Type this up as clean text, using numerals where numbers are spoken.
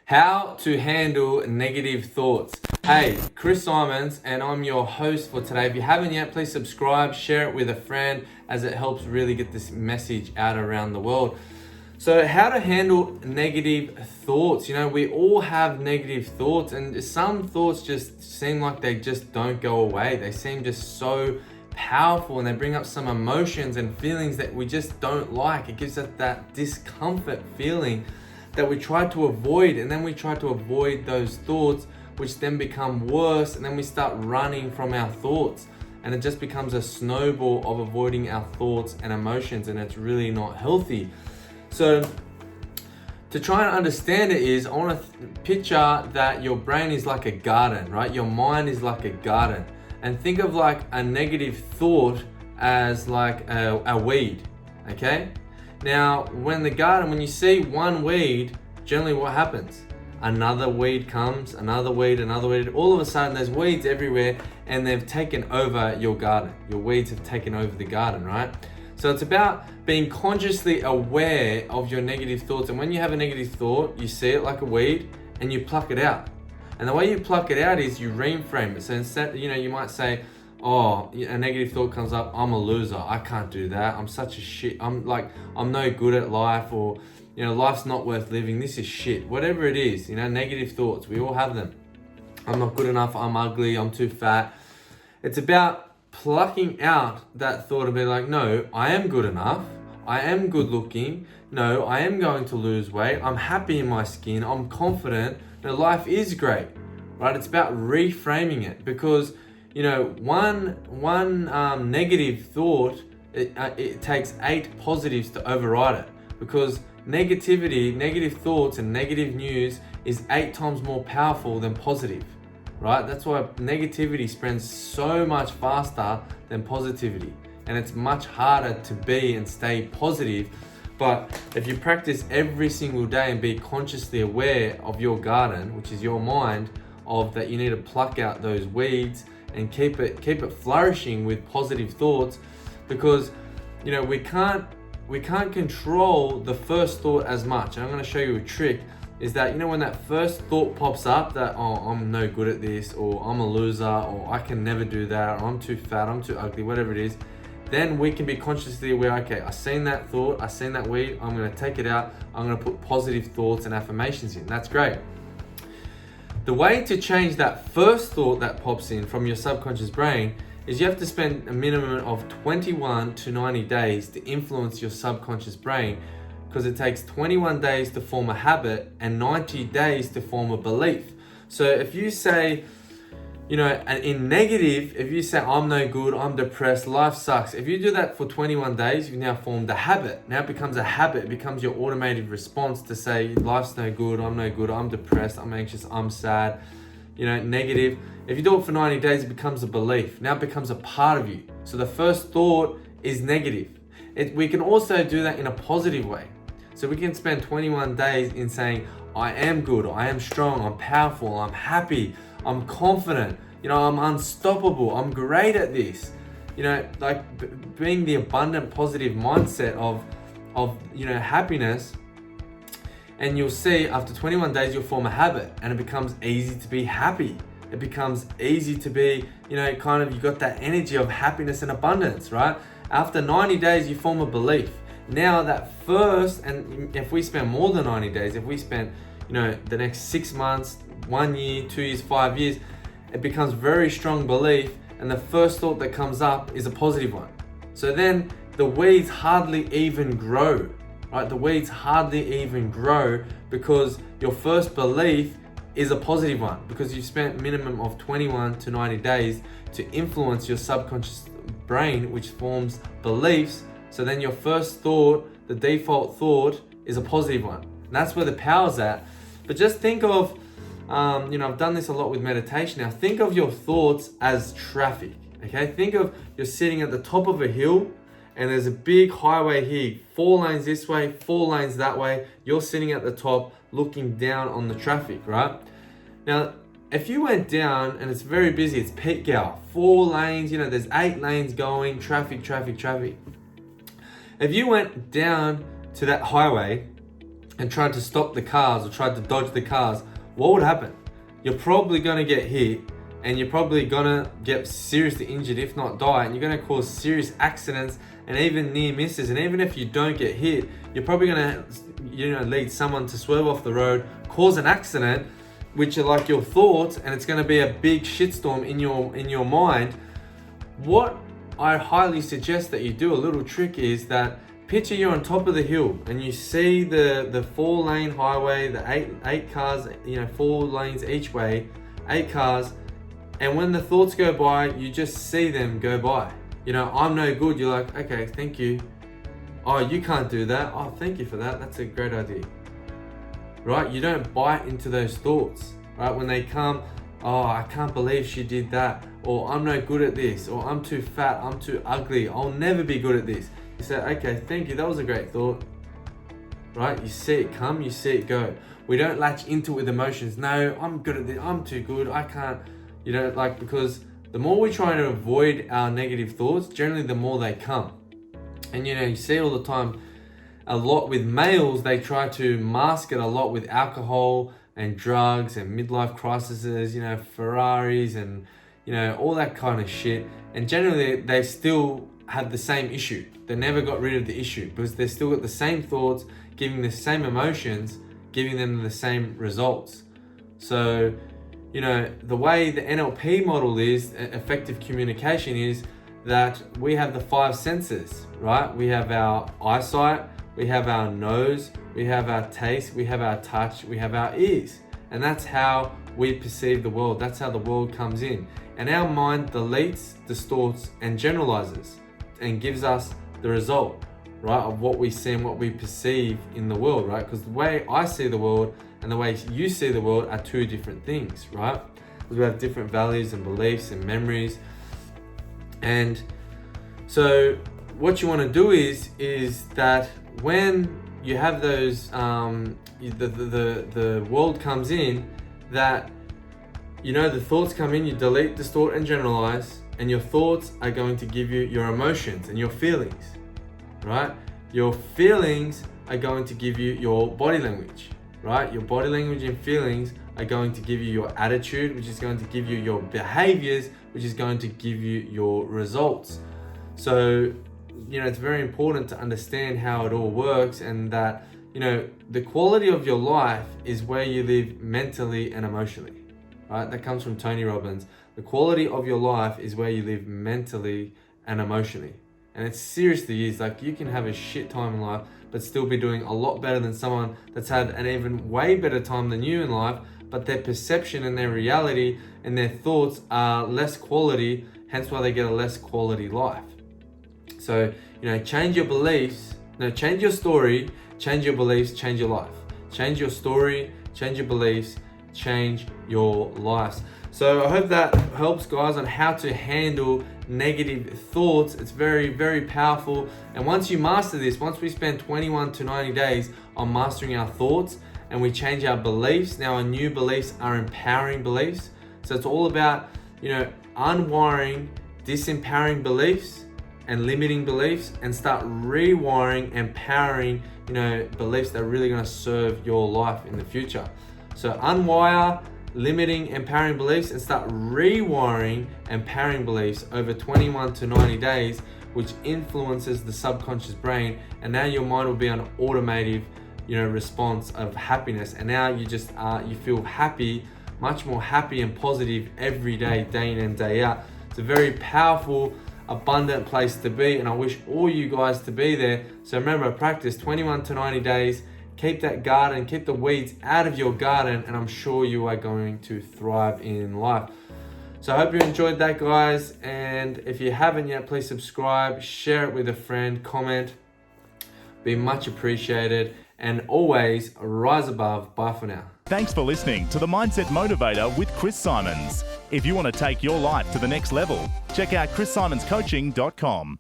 How to handle negative thoughts. Hey, Chris Symons, and I'm your host for today. If you haven't yet, please subscribe, share it with a friend, as it helps really get this message out around the world. So how to handle negative thoughts. You know, we all have negative thoughts, and some thoughts just seem like they just don't go away. They seem just so powerful, and they bring up some emotions and feelings that we just don't like. It gives us that discomfort feeling that we try to avoid, and then we try to avoid those thoughts, which then become worse, and then we start running from our thoughts, and it just becomes a snowball of avoiding our thoughts and emotions, and it's really not healthy. So to try and understand it is, I want to picture that your brain is like a garden, right? Your mind is like a garden, and think of like a negative thought as like a weed, okay? Now, when you see one weed, generally what happens? Another weed comes, another weed. All of a sudden, there's weeds everywhere, and they've taken over your garden. Your weeds have taken over the garden, right? So it's about being consciously aware of your negative thoughts. And when you have a negative thought, you see it like a weed, and you pluck it out. And the way you pluck it out is you reframe it. So instead, you might say, oh, a negative thought comes up, I'm a loser, I can't do that, I'm such a shit, I'm no good at life, or life's not worth living, this is shit. Whatever it is, negative thoughts, we all have them. I'm not good enough, I'm ugly, I'm too fat. It's about plucking out that thought and be like, no, I am good enough, I am good looking, no, I am going to lose weight, I'm happy in my skin, I'm confident, life is great, right? It's about reframing it, because one negative thought, it takes 8 positives to override it, because negative thoughts and negative news is 8 times more powerful than positive, right? That's why negativity spreads so much faster than positivity, and it's much harder to be and stay positive. But if you practice every single day and be consciously aware of your garden, which is your mind, of that you need to pluck out those weeds and keep it flourishing with positive thoughts, because we can't control the first thought as much. And I'm going to show you a trick, is that when that first thought pops up that, oh, I'm no good at this, or I'm a loser, or I can never do that, or I'm too fat, I'm too ugly, whatever it is, then we can be consciously aware, okay, I seen that thought, I seen that weed, I'm going to take it out, I'm going to put positive thoughts and affirmations in. That's great. The way to change that first thought that pops in from your subconscious brain is you have to spend a minimum of 21 to 90 days to influence your subconscious brain, because it takes 21 days to form a habit and 90 days to form a belief. So if you say, in negative, if you say, I'm no good, I'm depressed, life sucks, if you do that for 21 days, you've now formed a habit. Now it becomes a habit, it becomes your automated response to say, life's no good, I'm depressed, I'm anxious, I'm sad, negative. If you do it for 90 days, it becomes a belief. Now it becomes a part of you. So the first thought is negative. We can also do that in a positive way. So we can spend 21 days in saying, I am good, I am strong, I'm powerful, I'm happy, I'm confident, I'm unstoppable, I'm great at this. Being the abundant, positive mindset of happiness. And you'll see after 21 days, you'll form a habit, and it becomes easy to be happy. It becomes easy to be, you got that energy of happiness and abundance, right? After 90 days, you form a belief. Now that first, and if we spend more than 90 days, if we spend, the next 6 months, 1 year, 2 years, 5 years, it becomes very strong belief, and the first thought that comes up is a positive one. So then the weeds hardly even grow, right? The weeds hardly even grow because your first belief is a positive one, because you've spent minimum of 21 to 90 days to influence your subconscious brain, which forms beliefs. So then your first thought, the default thought, is a positive one. And that's where the power's at. But just think of, I've done this a lot with meditation now. Think of your thoughts as traffic, okay? Think of you're sitting at the top of a hill, and there's a big highway here, 4 lanes this way, 4 lanes that way. You're sitting at the top looking down on the traffic, right? Now, if you went down and it's very busy, it's peak hour, 4 lanes, there's 8 lanes going, traffic. If you went down to that highway and tried to stop the cars or tried to dodge the cars, what would happen? You're probably going to get hit, and you're probably going to get seriously injured, if not die, and you're going to cause serious accidents and even near misses. And even if you don't get hit, you're probably going to lead someone to swerve off the road, cause an accident, which are like your thoughts, and it's going to be a big shitstorm in your mind. What I highly suggest that you do, a little trick, is that picture you're on top of the hill and you see the 4-lane highway, the eight cars, 4 lanes each way, 8 cars, and when the thoughts go by, you just see them go by. I'm no good. You're like, okay, thank you. Oh, you can't do that. Oh, thank you for that. That's a great idea. Right? You don't bite into those thoughts. Right? When they come, oh, I can't believe she did that. Or I'm no good at this. Or I'm too fat. I'm too ugly. I'll never be good at this. You say, okay, thank you. That was a great thought. Right? You see it come, you see it go. We don't latch into it with emotions. No, I'm good at this. I'm too good. I can't. Because the more we try to avoid our negative thoughts, generally the more they come. And you see all the time, a lot with males, they try to mask it a lot with alcohol and drugs and midlife crises, Ferraris and, all that kind of shit. And generally they still have the same issue. They never got rid of the issue because they've still got the same thoughts, giving the same emotions, giving them the same results. So, the way the NLP model is, effective communication, is that we have the 5 senses, right? We have our eyesight, we have our nose, we have our taste, we have our touch, we have our ears. And that's how we perceive the world. That's how the world comes in. And our mind deletes, distorts, and generalizes and gives us the result, right, of what we see and what we perceive in the world, right? Because the way I see the world and the way you see the world are 2 different things, right? Because we have different values and beliefs and memories. And so what you want to do is that when you have those, the world comes in, that, the thoughts come in, you delete, distort, and generalize, and your thoughts are going to give you your emotions and your feelings, right? Your feelings are going to give you your body language, right? Your body language and feelings are going to give you your attitude, which is going to give you your behaviors, which is going to give you your results. So, it's very important to understand how it all works, and that, the quality of your life is where you live mentally and emotionally, right? That comes from Tony Robbins. The quality of your life is where you live mentally and emotionally. And it seriously is. Like, you can have a shit time in life, but still be doing a lot better than someone that's had an even way better time than you in life, but their perception and their reality and their thoughts are less quality, hence why they get a less quality life. So, change your beliefs, change your story, change your beliefs, change your life. Change your story, change your beliefs, change your lives. So I hope that helps, guys, on how to handle negative thoughts. It's very, very powerful. And once you master this, once we spend 21 to 90 days on mastering our thoughts and we change our beliefs, now our new beliefs are empowering beliefs. So it's all about, unwiring disempowering beliefs and limiting beliefs, and start rewiring empowering, beliefs that are really going to serve your life in the future. So unwire limiting, empowering beliefs, and start rewiring empowering beliefs over 21 to 90 days, which influences the subconscious brain. And now your mind will be an automated, response of happiness. And now you just you feel happy, much more happy and positive every day, day in and day out. It's a very powerful, abundant place to be, and I wish all you guys to be there. So remember, practice 21 to 90 days. Keep that garden, keep the weeds out of your garden, and I'm sure you are going to thrive in life. So I hope you enjoyed that, guys. And if you haven't yet, please subscribe, share it with a friend, comment. Be much appreciated. And always rise above. Bye for now. Thanks for listening to The Mindset Motivator with Chris Symons. If you want to take your life to the next level, check out chrissimonscoaching.com.